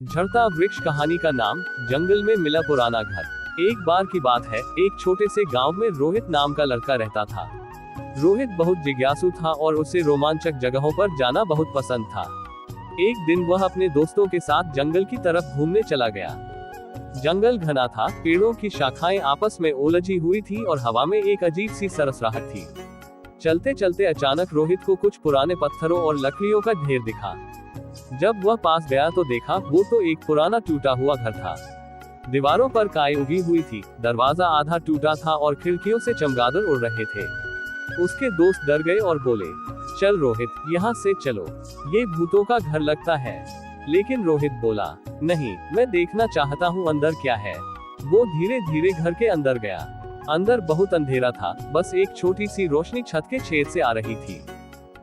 झड़ता वृक्ष कहानी का नाम। जंगल में मिला पुराना घर। एक बार की बात है, एक छोटे से गांव में रोहित नाम का लड़का रहता था। रोहित बहुत जिज्ञासु था और उसे रोमांचक जगहों पर जाना बहुत पसंद था। एक दिन वह अपने दोस्तों के साथ जंगल की तरफ घूमने चला गया। जंगल घना था, पेड़ों की शाखाएं आपस में उलझी हुई थी और हवा में एक अजीब सी सरसराहट थी। चलते चलते अचानक रोहित को कुछ पुराने पत्थरों और लकड़ियों का ढेर दिखा। जब वह पास गया तो देखा वो तो एक पुराना टूटा हुआ घर था। दीवारों पर काई उगी हुई थी, दरवाजा आधा टूटा था और खिड़कियों से चमगादड़ उड़ रहे थे। उसके दोस्त डर गए और बोले, चल रोहित, यहाँ से चलो, ये भूतों का घर लगता है। लेकिन रोहित बोला, नहीं, मैं देखना चाहता हूँ अंदर क्या है। वो धीरे धीरे घर के अंदर गया। अंदर बहुत अंधेरा था, बस एक छोटी सी रोशनी छत के छेद से आ रही थी।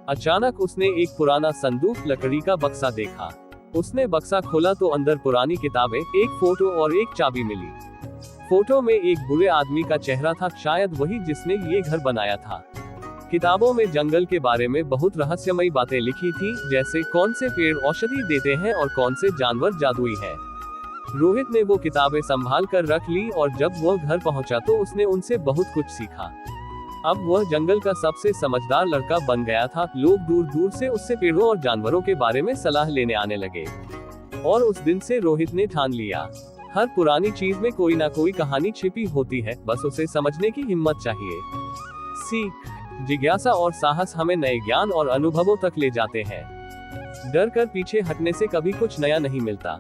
अचानक उसने एक पुराना संदूक लकड़ी का बक्सा देखा। उसने बक्सा खोला तो अंदर पुरानी किताबें, एक फोटो और एक चाबी मिली। फोटो में एक बुरे आदमी का चेहरा था, शायद वही जिसने ये घर बनाया था। किताबों में जंगल के बारे में बहुत रहस्यमयी बातें लिखी थी, जैसे कौन से पेड़ औषधि देते हैं और कौन से जानवर जादुई है। रोहित ने वो किताबें संभाल कर रख ली और जब वह घर पहुंचा तो उसने उनसे बहुत कुछ सीखा। अब वह जंगल का सबसे समझदार लड़का बन गया था। लोग दूर दूर से उससे पेड़ों और जानवरों के बारे में सलाह लेने आने लगे। और उस दिन से रोहित ने ठान लिया, हर पुरानी चीज में कोई ना कोई कहानी छिपी होती है, बस उसे समझने की हिम्मत चाहिए। सीख, जिज्ञासा और साहस हमें नए ज्ञान और अनुभवों तक ले जाते हैं। डर कर पीछे हटने से कभी कुछ नया नहीं मिलता।